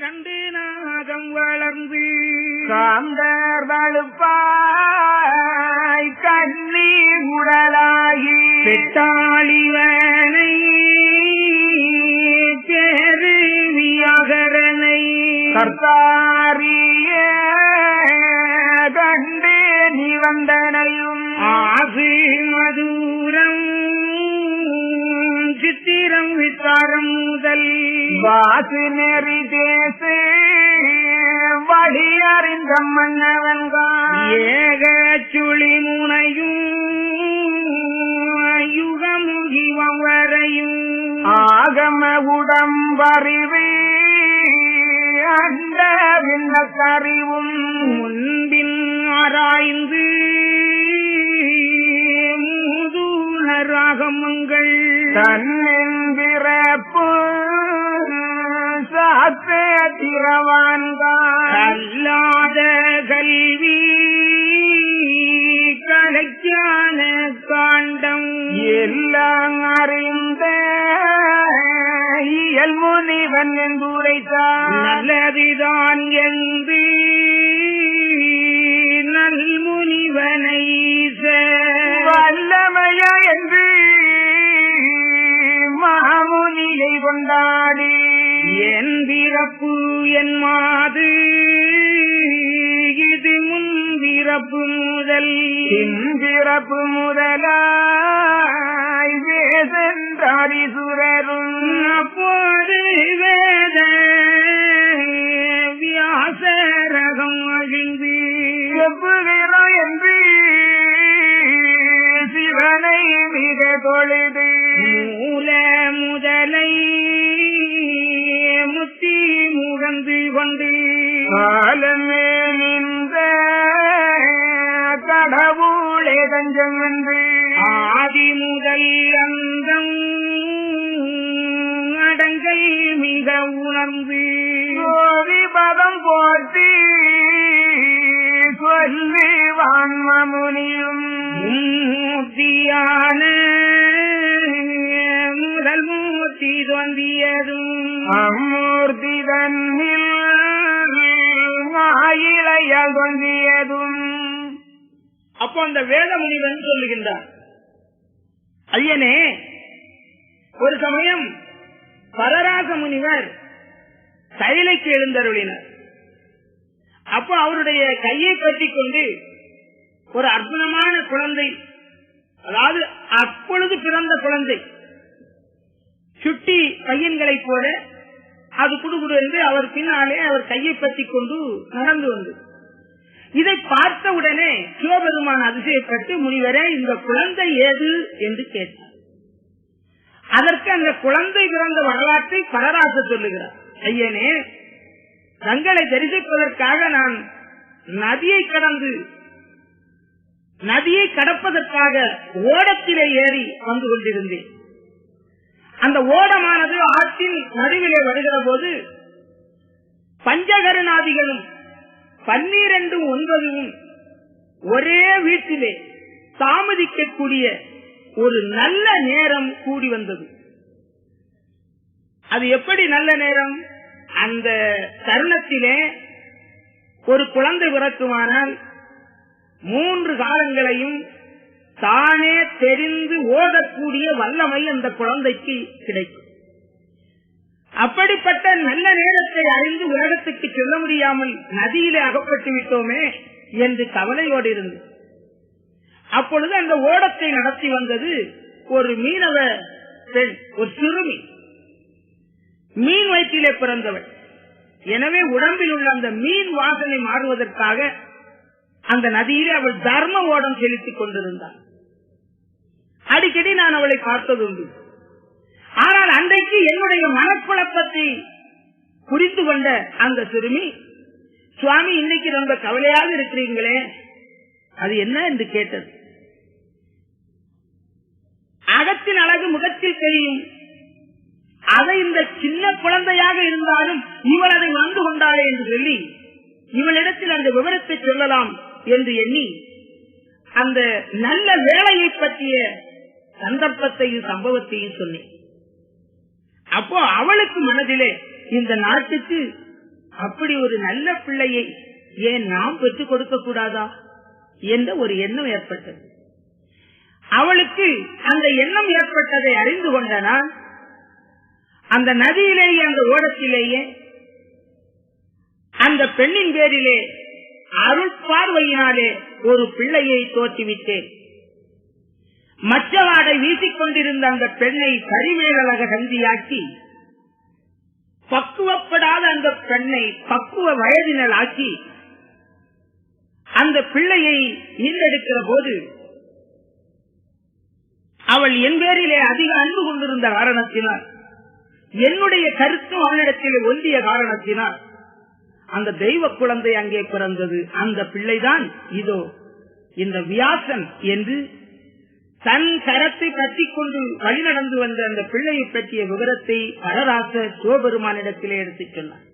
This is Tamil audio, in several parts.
கண்டு நாகம் வளர்ந்து காந்தர் வலுப்பாய் கண்ணி உடலாகி பெட்டாளிவனை பேருவியாகரனை கர்த்தாரிய கண்டு நிவந்தனையும் ஆசு மதுரம் சித்திரம் வித்தாரம் முதல் வாசு நெறி தேசே வழி அறிந்த மன்னவன்கான் ஏக சுழி முனையும் யுகமுகிவம் வரையும் ஆகம உடம்பறிவு அண்ட விண்ணக்கறிவும் முன்பின் ஆராய்ந்து மூதுணராகமங்கள் தன்னிறப்பு சாத்த திரவான்கான் அல்லாத கல்வி கலைக்கான காண்டம் எல்லாம் அறிந்த இயல் முனிவன் என்றுரைத்தான் நல்லதுதான் என்று நல்முனிவனை வல்லமைய என்று மாமுனியை கொண்டாடி என் பிறப்பு என் மாது இது முன்பிறப்பு முதல் பிறப்பு முதலாய் வேதென்றாரிசுரரும் அப்போது வேத வியாசரகம் அழிந்து செப்புகிறோம் என்று சிவனை மிக தொழுது மூல முதலை முத்தி முகந்து கொண்டு காலமே நின்ற கடவுளே தஞ்சம் என்று ஆதி முதல் அந்தம் அடங்கல் மிக உணர்ந்து கோதி பதம் போற்றி சொல்லி வான்மமுனியும் மூர்த்தியான முதல் மூர்த்தி தோன்றியதும் அம்மூர்த்தி தன்னில் ஆயிலையால் தோன்றியதும். அப்போ அந்த வேத முனிவன் சொல்லுகின்றார், ஐயனே, ஒரு சமயம் பரராச முனிவர் கைலைக்கு எழுந்தருளினார். அப்போ அவருடைய கையை பற்றிக் கொண்டு ஒரு அற்புதமான குழந்தை, அதாவது அப்பொழுது பிறந்த குழந்தை, சுட்டி பையன்களைப் போல அது குடுகுடு என்று அவர் பின்னாலே அவர் கையை பற்றிக் கொண்டு நடந்து வந்தது. இதை பார்த்தவுடனே சிவபெருமான் அதிசயப்பட்டு, முனிவரே, இந்த குழந்தை ஏது என்று கேட்டார். அதற்கு அந்த குழந்தை பிறந்த வரலாற்றை பரராச சொல்லுகிறார். ஐயனே, தங்களை தரிசிப்பதற்காக நான் நதியை கடப்பதற்காக ஓடத்திலே ஏறி வந்து கொண்டிருந்தேன். அந்த ஓடமானது ஆற்றின் நடுவிலே வருகிற போது பஞ்சகருணாதிகளும் 12 ஒரே வீட்டிலே தாமதிக்கக்கூடிய ஒரு நல்ல நேரம் கூடி வந்தது. அது எப்படி நல்ல நேரம்? அந்த தருணத்திலே ஒரு குழந்தை பிறக்குமானால் 3 காலங்களையும் தானே தெரிந்து ஓடக்கூடிய வல்லமை அந்த குழந்தைக்கு கிடைக்கும். அப்படிப்பட்ட நல்ல நேரத்தை அறிந்து உலகத்துக்கு சொல்ல முடியாமல் நதியிலே அகப்பட்டு விட்டோமே என்று கவலையோடு இருந்து, அப்பொழுது அந்த ஓடத்தை நடத்தி வந்தது ஒரு மீனவ பெண், ஒரு சிறுமி, மீன் வயிற்றிலே பிறந்தவள். எனவே உடம்பில் உள்ள அந்த மீன் வாசனை மாறுவதற்காக அந்த நதியிலே அவள் தர்ம ஓடம் செலுத்திக் கொண்டிருந்தாள். அடிக்கடி நான் அவளை பார்த்ததுண்டு. ஆனால் அன்றைக்கு என்னுடைய மனக்குழப்பத்தை புரிந்து கொண்ட அந்த சிறுமி, சுவாமி, இன்னைக்கு ரொம்ப கவலையாக இருக்கிறீங்களே, அது என்ன என்று கேட்டது. அகத்தின் அழகு முகத்தில் தெரியும், அதை இந்த சின்ன குழந்தையாக இருந்தாலும் இவள் அதை வந்து கொண்டாளே என்று சொல்லி இவளிடத்தில் அந்த விவரத்தை சொல்லலாம் என்று எண்ணி அந்த நல்ல வேலையை பற்றிய சந்தர்ப்பத்தையும் சம்பவத்தையும் சொன்னேன். அப்போ அவளுக்கு மனதிலே இந்த நாட்டுக்கு அப்படி ஒரு நல்ல பிள்ளையை ஏன் நாம் பெற்றுக் கொடுக்க கூடாதா என்ற ஒரு எண்ணம் ஏற்பட்டது. அவளுக்கு அந்த எண்ணம் ஏற்பட்டதை அறிந்து கொண்ட நான் அந்த நதியிலேயே, அந்த ஓடத்திலேயே அந்த பெண்ணின் பேரிலே அருள் பார்வையினாலே ஒரு பிள்ளையை தோற்றுவித்தேன். மச்சவாடை வீசிக்கொண்டிருந்த அந்த பெண்ணை கரிமேலழக கந்தியாக்கி, பக்குவப்படாத அந்த பெண்ணை பக்குவ வயதினல் ஆக்கி, அந்த பிள்ளையை ஈண்டெடுக்கிற போது அவள் என் பேரிலே அதிக அன்பு கொண்டிருந்த காரணத்தினால், என்னுடைய கருத்தும் அவளிடத்திலே ஒன்றிய காரணத்தினால் அந்த தெய்வ குழந்தை அங்கே பிறந்தது. அந்த பிள்ளைதான் இதோ இந்த வியாசன் என்று தன் கரத்தை பற்றிக் கொண்டு வழிநடந்து வந்த அந்த பிள்ளையை பற்றிய விவரத்தை பரராச சிவபெருமானிடத்திலே எடுத்துச் சொன்னார்.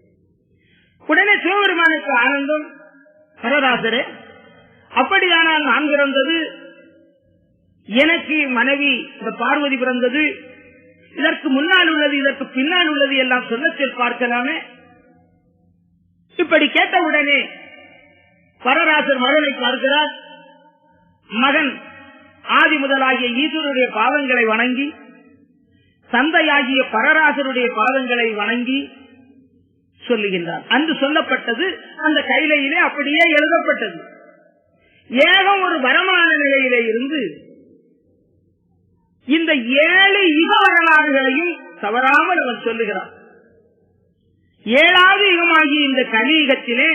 உடனே சிவபெருமானுக்கு ஆனந்தம். பரராசரே, அப்படியானால் நான் பிறந்தது, எனக்கு மனைவி இந்த பார்வதி பிறந்தது, இதற்கு முன்னால் உள்ளது இதற்கு பின்னால் உள்ளது எல்லாம் சொல்ல பார்க்கலாமே. இப்படி கேட்டவுடனே பரராசர் மகனை பார்க்கிறார். மகன் ஆதி முதலாகிய ஈஸ்வருடைய பாதங்களை வணங்கி, தந்தையாகிய பரராசருடைய பாதங்களை வணங்கி சொல்லுகின்றார். அன்று சொல்லப்பட்டது அந்த கைலையிலே அப்படியே எழுதப்பட்டது. ஏகம் ஒரு வரமான நிலையிலே இருந்து இந்த 7 யுக வரலாறுகளையும் தவறாமல் அவர் சொல்லுகிறார். 7வது யுகமாகிய இந்த கலியுகத்திலே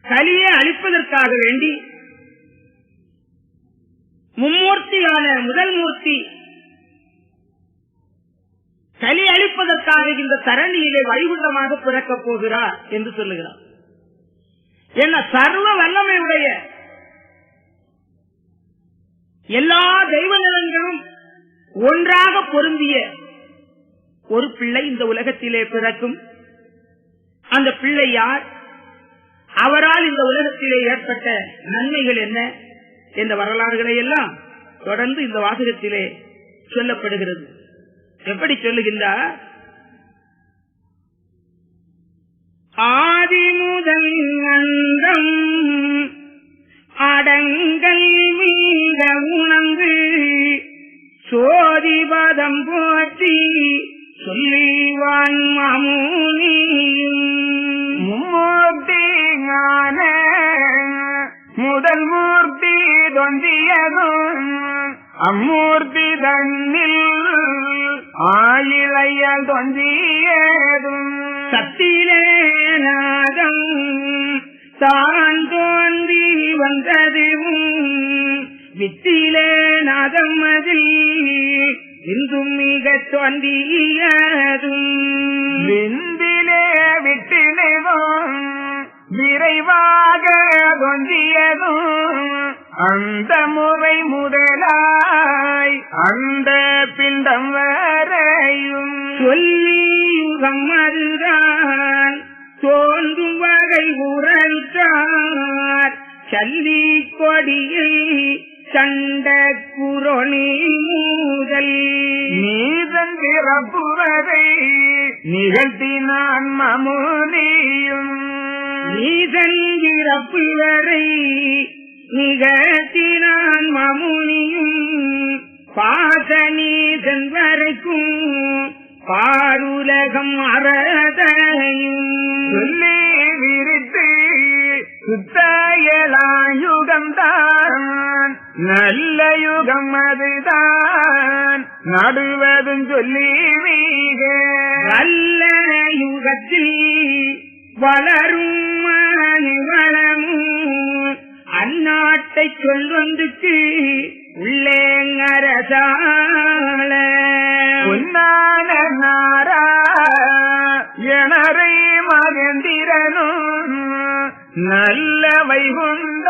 கலியை அழிப்பதற்காக வேண்டி மும்மூர்த்தியான முதல் மூர்த்தி கலி அழிப்பதற்காக இந்த தரணியிலே வைகுண்டமாக பிறக்கப் போகிறார் என்று சொல்லுகிறார். என்ன சர்வ வல்லமையுடைய எல்லா தெய்வ நிலங்களும் ஒன்றாக பொருந்திய ஒரு பிள்ளை இந்த உலகத்திலே பிறக்கும். அந்த பிள்ளை யார்? அவரால் இந்த உலகத்திலே ஏற்பட்ட நன்மைகள் என்ன என்ற வரலாறுகளை எல்லாம் தொடர்ந்து இந்த வாசகத்திலே சொல்லப்படுகிறது. எப்படி சொல்லுகின்றார்? ஆதி முதல் அந்தம் அடங்கல் மீத உணர்ந்து சோதிபதம் போற்றி சொல்லிவான் மாமுனியும் மும்மூர்த்தியான முதல் மூர்த்தி தொந்தியதும் அம்மூர்த்தி தன்னில் ஆயிழையால் தொந்தியதும் சத்திலே நாதம் தான் தோன்றி வந்ததும் வித்திலே நாதம் அதில் இன்றும் மிக தோன்றியதும் விந்திலே விட்டினதும் விரைவாக தொந்தியதும் அந்த முறை முதலாய் அந்த பிண்டம் வரையும் சொல்லியுகம் அதுதான் தோன்றும் வகை உரைத்தார் சல்லி கொடியை சண்ட குரோணி முதல் நீதன் பிறப்புவதை நிகழ்த்தினான் மாமுனியும் நீதன் பிறப்பு வரை நிகழ்த்தினான் மாமுனியும் பாசநீதன் வரைக்கும் பாருலகம் அறதையும் சொல்லி விரித்து சுத்தயலாயுகம்தான் நல்ல யுகம் அதுதான் நடுவதும் சொல்லி மிக நல்ல யுகத்தில் வளரும் வளமும் அந்நாட்டை சொல்வந்துக்கு உள்ளேங்கரசால உன்னான நாரா எனரை மகந்திரனும் நல்ல வைகுண்ட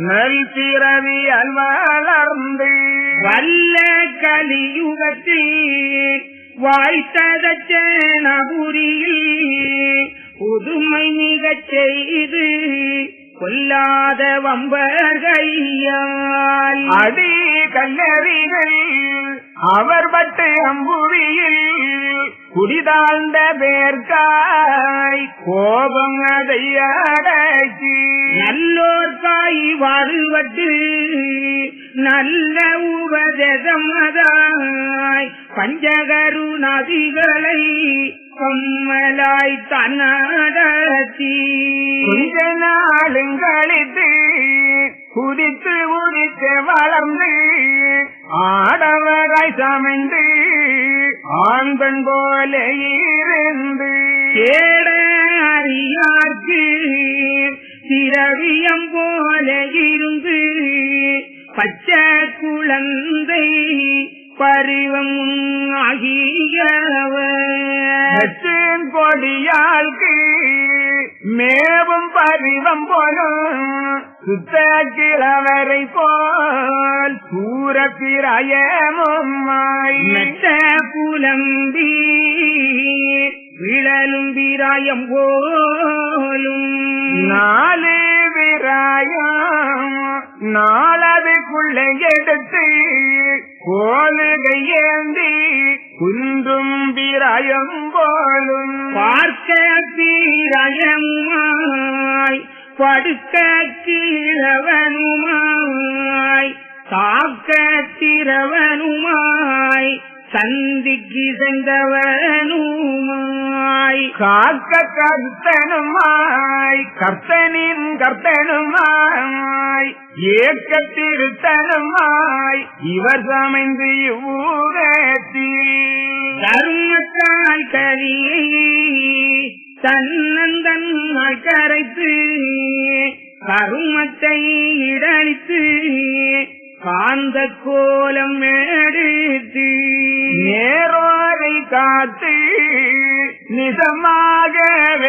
நல் பிறவியால் வளர்ந்து வல்ல கலியுகத்தில் வாய்த்ததச்சனபுரியில் புதுமை மிகச் செய்து கொல்லாத வம்பர்கையால் அடி கல்லறிகள் அவர் பட்டு அம்புவியில் குடிதாழ்ந்த பேர்காய் கோபம் அதை அடக்கி நல்லோர்காய் வாழ்வட்டு நல்ல உபதேசம் அதாய் பஞ்சகரு நதிகளை கம்மலாய் தன்னடத்தி கொஞ்ச நாளுங்களித்து குதித்து உதித்து வளர்ந்து ஆடவராய் சமைந்து ஆண் பெண் போல இருந்து கேட அறியார்க்கு திரவியம் போல இருந்து பச்சை குழந்தை பருவம் ஆகியவன் கொடியாൾക്ക് மேவும் பருவம் போலும் சுத்த கிழவரை போல் சூரப்பிராயமும் மெத்த புலம்பி விழலும் விராயம் போலும் நாலு விராயம் நாளதுக்குள்ள எடுத்து கோலுகை ஏந்தி குன்றும் விராயம் போலும் பார்க்க பீராயமாய் படுக்க கீழவனுமாய் தாக்க திரவனுமாய் சந்திக்கு சென்றவனுமாய் காக்க கர்த்தனுமாய் கர்த்தனின் கர்த்தனுமாய் ஏக்க திருத்தனுமாய் இவர் சமைந்து இவ்வூரத்தில் தர்மத்தால் கரியை தன்னந்தன்னால் கரைத்து கருமத்தை இடழித்து காந்த கோலம் எடுத்து நேரோரை காத்து நிஜமாக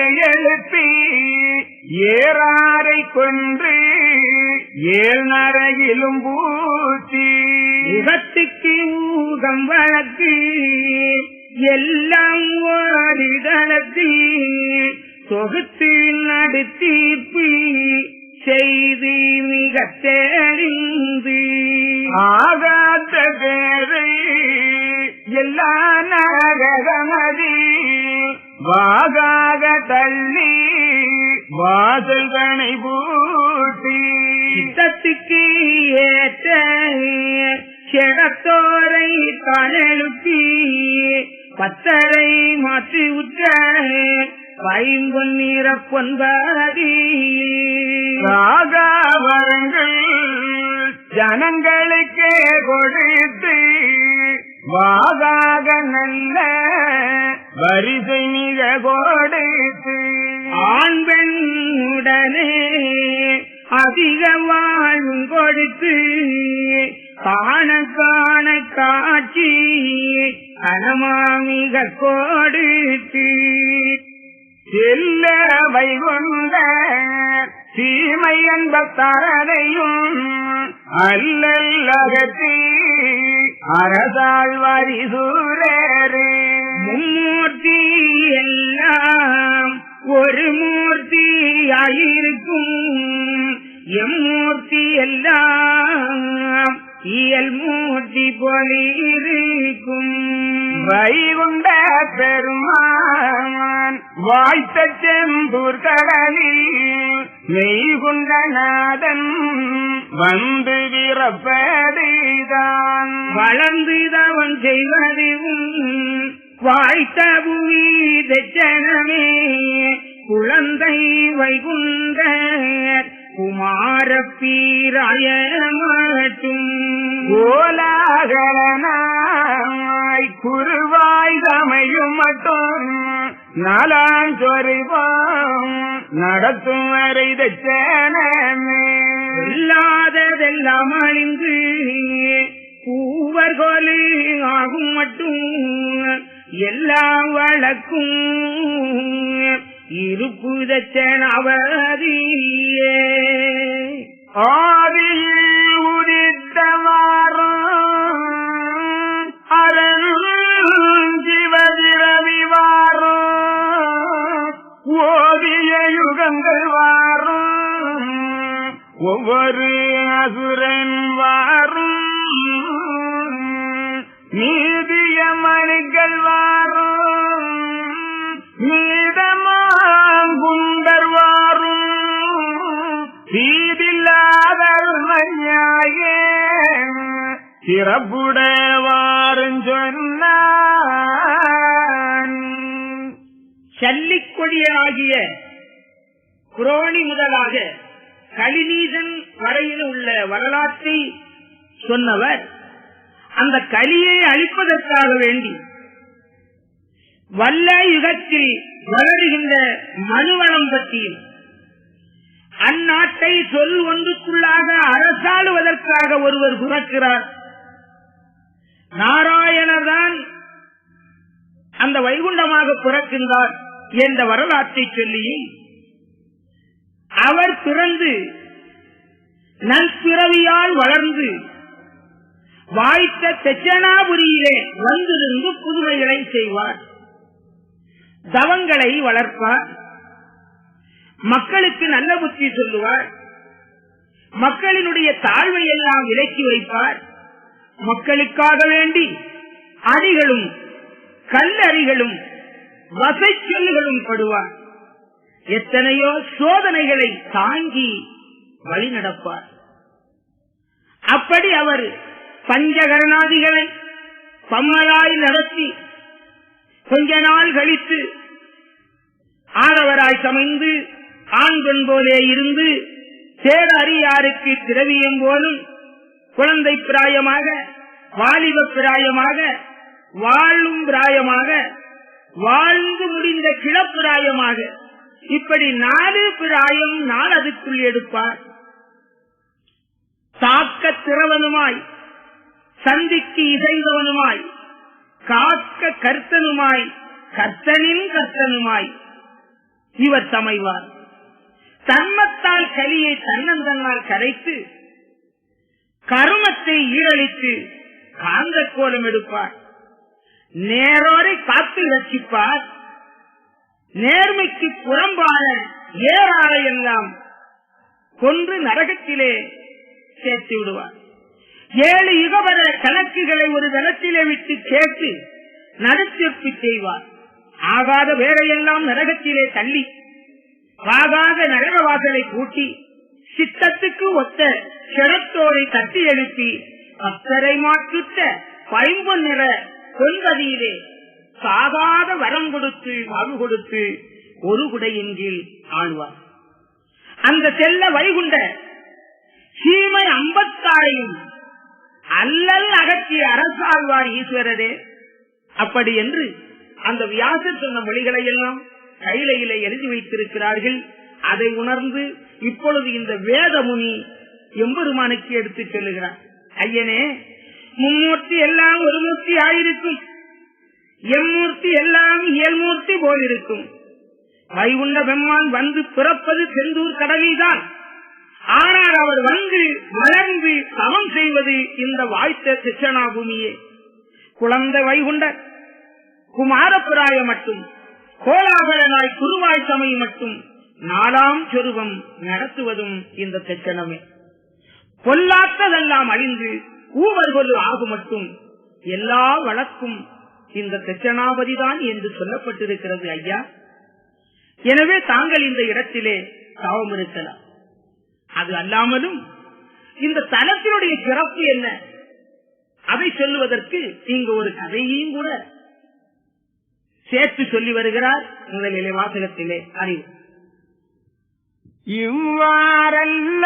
எழுப்பி ஏறாரை கொன்று ஏழ் நரகிலும் பூச்சி யுகத்துக்கு ஊகம் வழக்கு எல்லாம் ஓரிடலத்து தொகுத்து நடுத்தீர்ப்பு செய்து மிக தெரிந்து ஆகாத பேரை எல்லா நரகமதி வாகாக தள்ளி வாசல்கனை பூட்டி சித்தத்துக்கு ஏற்ற செடத்தோரை தனெழுப்பி பத்தரை மாற்றி உற்ற பைம்பொன்னிற பொன்பாதி ராகவரங்கள் ஜனங்களுக்கே கொடுத்து வாகாக நல்ல வரிசை மிக கொடுத்து ஆண் பெண் உடனே அதிக வாழும் கொடுத்து காண காண காட்சி கனமாமிக கொடுத்து செல்ல வைகுண்ட சீமை என்பத்தரனையும் அல்லல்லகத்தி அரசாள் வரிசூரே மும்மூர்த்தி எல்லாம் ஒரு மூர்த்தி ஆயிருக்கும் எம்மூர்த்தி எல்லாம் இயல் மூர்த்தி போலிருக்கும் வைகுண்ட பெருமான் வாய்த்த செந்தூர் கடலில் மெய்குண்டநாதன் வந்து விரப்படிதான் வளர்ந்துதவன் செய்வதுவும் வாய்த்த புவி தட்சணமே குழந்தை வைகுண்ட குமார பீராய மட்டும் கோலாகலனாய் குருவாய் சமையும் மட்டும் நாளாஞ்சொறிவோம் நடத்தும் வரை தட்சணமே இல்லாததெல்லாம் அழிந்து பூவர் கோலு ஆகும் மட்டும் எல்லாம் வழக்கும் இருப்பு தட்சணாவதியே ஆதியில் உதித்தவாறும் அரண் சிவதிரவி வாரும் ஓதிய யுகங்கள் வாரும் ஒவ்வொரு அசுரன் வாரும் நீதிய மணிகள் வாரும் சிறப்புடவாரும் சொன்னான். சல்லிக்கொடியாகிய குரோணி முதலாக கலிநீசன் வரையில் உள்ள வரலாற்றை சொன்னவர் அந்த கலியை அழிப்பதற்காக வேண்டி வல்ல யுகத்தில் வளருகின்ற மனுவளம் பற்றியும் அந்நாட்டை சொல் ஒன்றுக்குள்ளாக அரசாளுவதற்காக ஒருவர் பிறக்கிறார், நாராயணர்தான் அந்த வைகுண்டமாக பிறக்கின்றார் என்ற வரலாற்றை சொல்லி அவர் பிறந்து நற்பிறவியால் வளர்ந்து வாய்த்த தெச்சனாபுரியிலே வந்திருந்து புதுமைகளை செய்வார், தவங்களை வளர்ப்பார், மக்களுக்கு நல்ல புத்தி சொல்லுவார், மக்களினுடைய தாழ்வை எல்லாம் விலக்கி வைப்பார், மக்களுக்காக வேண்டி அடிகளும் கல்லறிகளும் வசை சொல்லுகளும் படுவார், எத்தனையோ சோதனைகளை தாங்கி வழி நடப்பார். அப்படி அவர் பஞ்சகரணாதிகளை பம்மலாய் நடத்தி கொஞ்ச நாள் கழித்து ஆடவராய் சமைந்து ஆண் பெண் போலே இருந்து சேர அறியாருக்கு திரவியம் போலும் குழந்தை பிராயமாக வாலிப பிராயமாக வாழும் பிராயமாக வாழ்ந்து முடிந்த கிளப்பிராயமாக இப்படி 4 பிராயம் நாள் அதுக்குள் எடுப்பார். தாக்க திறவனுமாய் சந்திக்கு இசைந்தவனுமாய் காக்க கர்த்தனுமாய் கர்த்தனின் கர்த்தனுமாய் இவர் சமைவார். தன்மத்தால் கலியை தன்னந்தன்னால் கரைத்து கருமத்தை ஈரழித்து காந்த கோலம் எடுப்பார். நேரோரை காத்து ரட்சிப்பார். நேர்மைக்கு புறம்பான ஏறாரை எல்லாம் கொன்று நரகத்திலே சேர்த்து விடுவார். 7 யுகவர கணக்குகளை ஒரு தனத்திலே விட்டு கேட்டு நடுத்தீர்ப்பு செய்வார். ஆகாத வேறையெல்லாம் நரகத்திலே தள்ளி ஆகாத நரகவாசலை கூட்டி சித்தத்துக்கு ஒத்த சிரத்தோரை தட்டி எழுப்பி பக்தரை மாற்றிட்ட பைம்பு நிற பொன்பதியிலே சாகாத வரம் கொடுத்து வாழ்வு கொடுத்து ஒரு குடையின் கீழ் ஆழ்வார். அந்த செல்ல வைகுண்ட சீமை 56 அல்லல் அகற்றிய அரசாழ்வார் ஈஸ்வரரே. அப்படி என்று அந்த வியாசர் சொன்ன மொழிகளை எல்லாம் கையிலே எழுதி வைத்திருக்கிறார்கள். அதை உணர்ந்து இப்பொழுது இந்த வேதமுனி எம்பெருமானுக்கு எடுத்து சொல்லுகிறார். ஐயனே, மும்மூர்த்தி எல்லாம் ஒரு மூர்த்தி ஆயிருக்கும், எம்மூர்த்தி எல்லாம் இயல்மூர்த்தி போலிருக்கும். வைகுண்ட பெம்மான் வந்து பிறப்பது செந்தூர் கடலில்தான். ஆனால் அவர் வந்து வளர்ந்து தவம் செய்வது இந்த வாய்த்த சிச்சனா பூமியே. குழந்தை வைகுண்ட குமாரப்பிராய மட்டும் கோலாகலனாய் குருவாய் சமை மட்டும் 4ஆம் சொருபம் நடத்துவதும் இந்த தெச்சனமே. பொல்லாத்ததெல்லாம் அழிந்து ஊவர்கொரு ஆகு மட்டும் எல்லா வழக்கும் இந்த தெச்சனாபதிதான் என்று சொல்லப்பட்டிருக்கிறது ஐயா. எனவே தாங்கள் இந்த இடத்திலே தவம் இருக்கலாம். அது அல்லாமலும் இந்த தலத்தினுடைய சிறப்பு என்ன அதை சொல்லுவதற்கு இங்கு ஒரு கதையையும் கூட சேர்த்து சொல்லி வருகிறார். முதலிலே வாசகத்திலே அறிவு.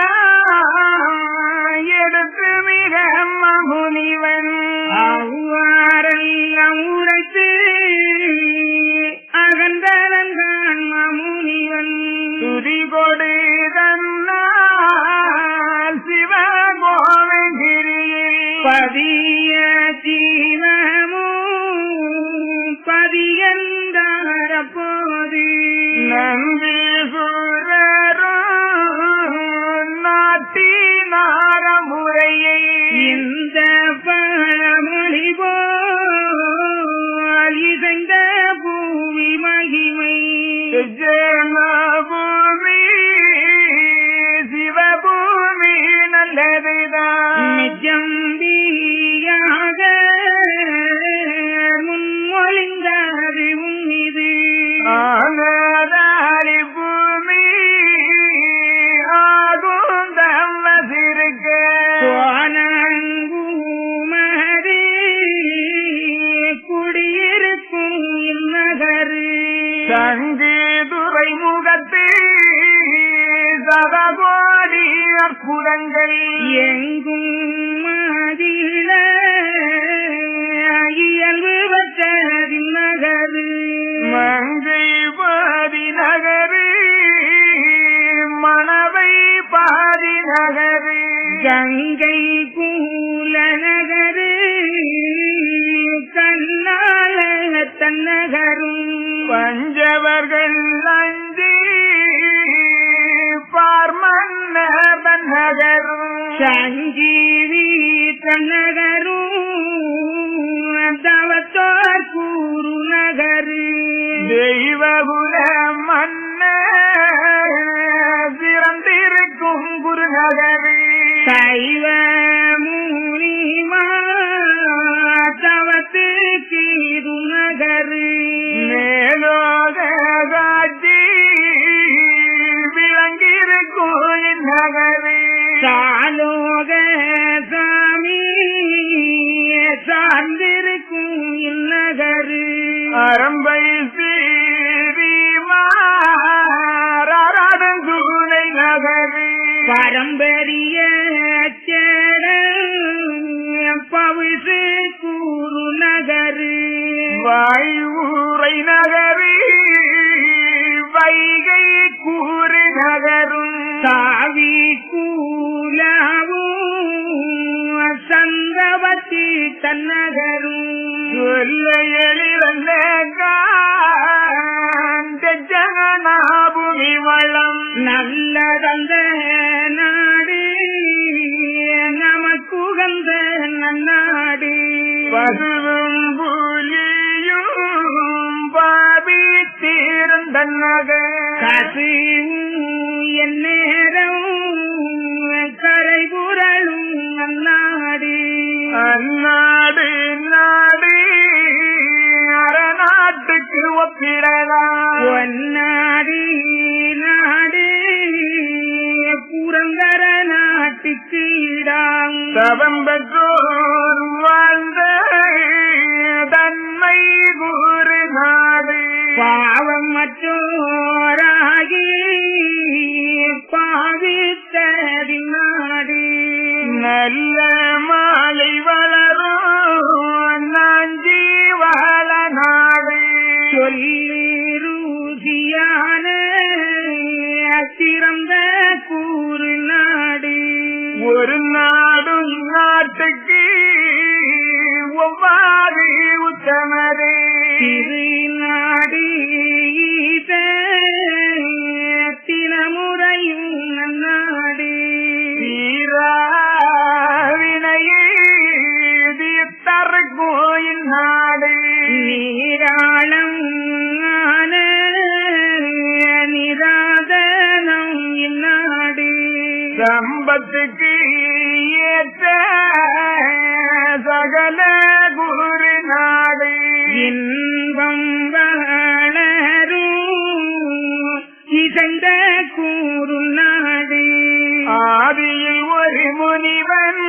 இவ்வாறெல்லாம் எடுத்து மிக மகுனிவன் அவ்வாறெல்லாம் உரைத்து அகன்றனன் மமுனிவன் துதி கொடு தன்னால் சிவகோவகிரியில் பதிய ஜீவமும் பதியந்தார போது நம்பி சுரரும் நாட்டினார முறையை இந்த பழமொழி போல் இசைந்த பூமி மகிமை ஜென்மபூமி சிவபூமி நல்லதுதான் நிஜம்பியாக முன்மொழிந்தது இது ஆனதாளி பூமி ஆகும் தம்மசிருக்க கோணங்கும சங்கு துறைமுகத்து சதகோடி அற்புதங்கள் எங்கும் மாதில இயல்பு வச்சதின் நகரு மங்கை பாதி நகரு மணவை பாதி நகரு கங்கை கூல நகரு கண்ணால தன்னகரும் பஞ்சவர்கள் அஞ்சி பார்மன்னவன் நகரும் சஞ்சீவி தன்னகரும் தவத்தார் கூறு நகரு தெய்வகுல மன்ன சிறந்திருக்கும் குருநகரு சைவ மூலிமா தவத்து கீது நகரு மேலோக காட்சி விளங்கிருக்கும் நகரு சாலோக சாமி சார்ந்திருக்கும் இந்நகரு அரம்பை சீரிமாரடங்குனை நகரு பரம்பரிய சேர பவிசு கூறு நகரு வாயூரை நகரு வைகை கூறு நகரும் சாவி கூலாவும் சந்தவத்தி தன்னகரும் சொல்ல எளிவல்ல ஜகநாபுமி வளம் நல்லதந்த நாடு நமக்குகந்த நன்னாடு பசுவும் புலியும் பாபித்திருந்த நகர் கசிவும் என் நேரம் கரை புரளும் நன்னாடு அந்நாடு நாடு அறநாட்டுக்கு ஒப்பிடலாம் பொன்னாடு நாடு புரந்தர நாட்டுக்கு இடம் தவம் பெற்றோர் வாழ்ந்த தன்மை கூறு நாடு பாவம் மற்றோராகி பாவித்ததி நாடு நல்ல மாலை வளரும் நாஞ்சி வாழ நாடு சொல்லி ருசியான சிறந்த கூறு நாடு ஒரு நாடும் நாட்டுக்கு ஒவ்வாறு உத்தமரே திருநாடு தினமுறையும் நன்னாடு வீராவினையே தீர்த்தற்கோயின் நாடு நீராளம் ஆன நிராதனம் இந்நாடு சம்பத்துக்கு ஏற்ற சகல குரு நாடு இன்பம் வளரும் இசைந்த கூறு நாடு ஆதியில் ஒரு முனிவன்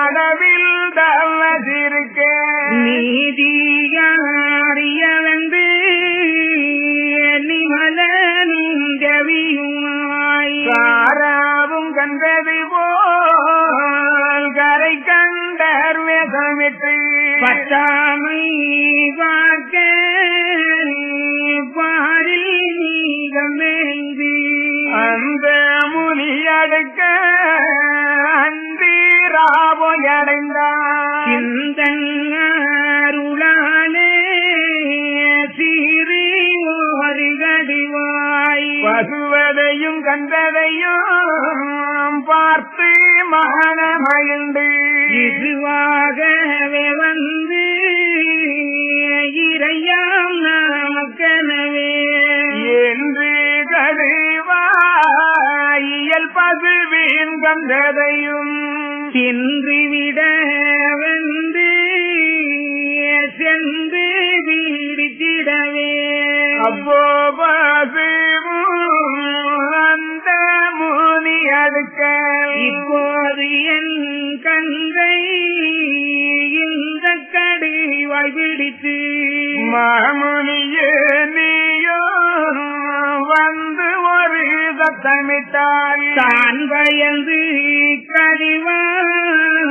அளவில் தவசிருக்க நீதியாரிய வந்து நிமலனும் கவியுமாய் சாராவும் கண்டது போல் கரை கண்டர் வேதமிட்டு பட்டாமை பார்க்க பாரில் நீகமேந்து அந்த முனி அடுக்க அந்தீராபோயடைந்தார் சிந்தன்னாருளாலே சீறி ஒரு கடிவாய் பசுவதையும் கண்டதையும் பார்த்து மகனமகிழ்ந்து இதுவாகவே வந்து இறையாம் நமக்கனவே என்று கருவாயியல் பசுவின் கண்டதையும் சென்றுவிட வந்து சென்று வீடித்திடவே அப்போ பசுவும் அந்த முனி அடுக்க இப்போது என் கங்கை இந்த கடிவாய் பிடித்து மாமுனியே நீ சத்தமிட்டாள். தான் பயந்து கடிவாய்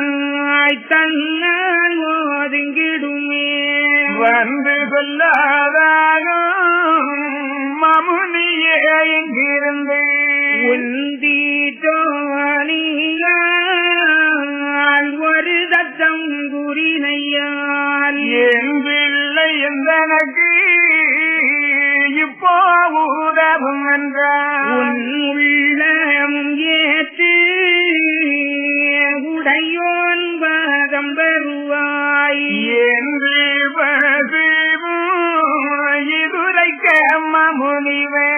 தன்னால் ஒதுங்கிடுமே. வந்து சொல்லாதாகும் மமுனியே இங்கிருந்து உந்தி தோணியால் ஒரு தத்தம் குறினையால் என்றில்லை எந்தனக்கு இப்போ உதவும் என்றார். உன் உள்ளம் ஏற்று உடையோன் பாகம் பெறுவாய் என்று இதுரைக்க மமுனிவே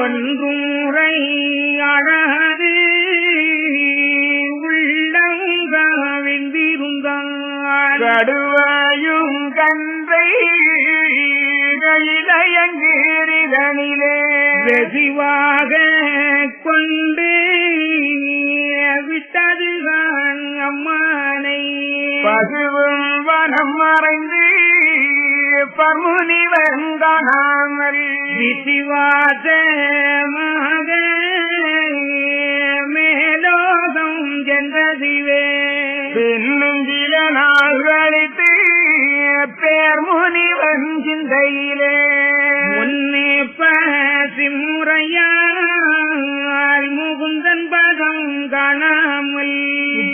ஒன்றுரை அழகு உள்ளம் காவிந்திருந்தான். கடுவாயும் கன்றை இளையங்கிரிதனிலே வெசிவாக கொண்டு விட்டதுதான் அம்மானை. பசுவும் வனம் மறைந்து பமுனிவன் காணாமல் விசிவாசமாக மேலோகம் சென்றதுவே. பின்னுங்கில நாள் கழித்து பேர் முனிவன் சிந்தையிலே முன்னே பசி முறையால் முகுந்தன் பதம் காணாமல்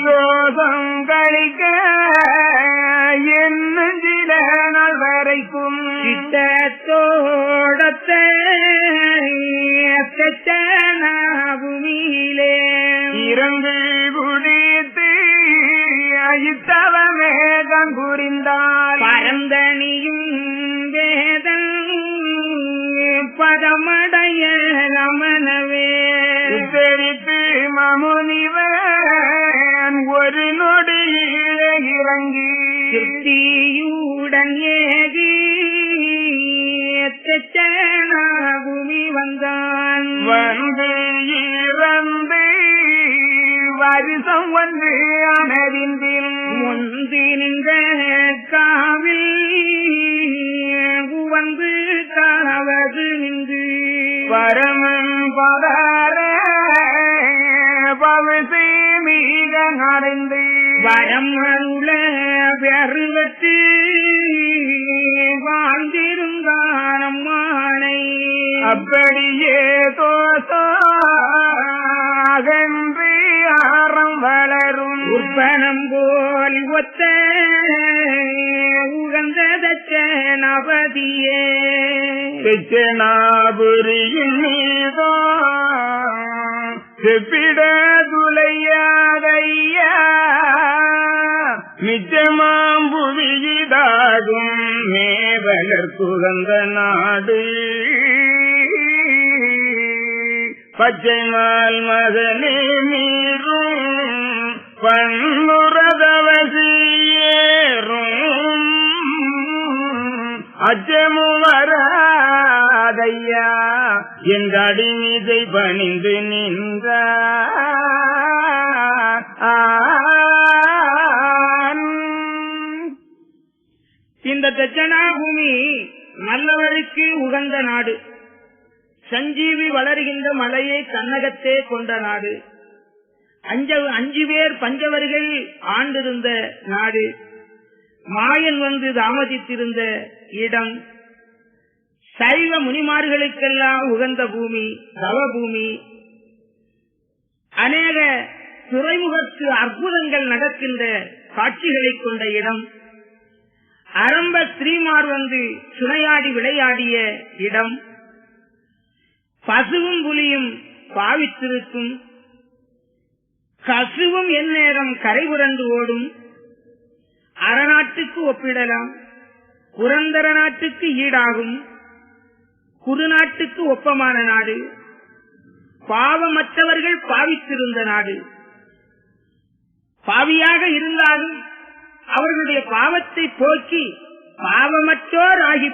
தோஷம் கழிக்க என்னும் சில நாள் வரைக்கும் சித்தத்தோடத்தை பூமியிலே இறங்கு குடித்து அயித்தவமே தான் புரிந்தாள். பரந்தனியும் வேதம் பதமடைய நமனவே தெரித்து மமுனிவன் ஒரு நொடியிலே இறங்கி திருப்தியுடன் ஏகி பூமி வந்தான். வந்து இறந்து வருஷம் வந்து அமர்ந்தில் முந்தி நின்ற காவில் வந்து காவது நின்று பரமன் பதார பவிசி மீக அடைந்து வரம் அருள பெருவத்து வாழ்ந்திருந்தான் அம்மானை. அப்படியே தோசோகன்று ஆரம் வளரும் உற்பனம் போல் ஒத்த உகந்த தச்சனபதியே செச்சனாபுரியின் மீதோ செப்பிட துளையாதையா நிச்சயமாம் புவியிதாகும் மேவலர் குகந்த நாடு பச்சை மால் மகனே மீறும் பன்முறதவசியேறும் அச்சமு வராதையா என்ற அடிமீதை பணிந்து நின்றான். இந்த தட்சணாபூமி நல்லவருக்கு உகந்த நாடு, சஞ்சீவி வளர்கின்ற மலையை கண்ணகத்தே கொண்ட நாடு, 5 பேர் பஞ்சவர்கள் ஆண்டிருந்த நாடு, மாயன் வந்து தாமதித்திருந்த இடம், சைவ முனிமார்களுக்கெல்லாம் உகந்த பூமி, தவபூமி, அநேக துறைமுகத்து அற்புதங்கள் நடக்கின்ற காட்சிகளை கொண்ட இடம், அரம்ப ஸ்ரீமார் வந்து சுனையாடி விளையாடிய இடம், பசுவும் புலியும் பாவித்திருக்கும், கசுவும் எந்நேரம் கரைபுரண்டு ஓடும், அறநாட்டுக்கு ஒப்பிடலாம், புரந்தர நாட்டுக்கு ஈடாகும், குறுநாட்டுக்கு ஒப்பமான நாடு, பாவமற்றவர்கள் பாவித்திருந்த நாடு, பாவியாக இருந்தாலும் அவர்களுடைய பாவத்தை போக்கி பாவமற்றோர் ஆகி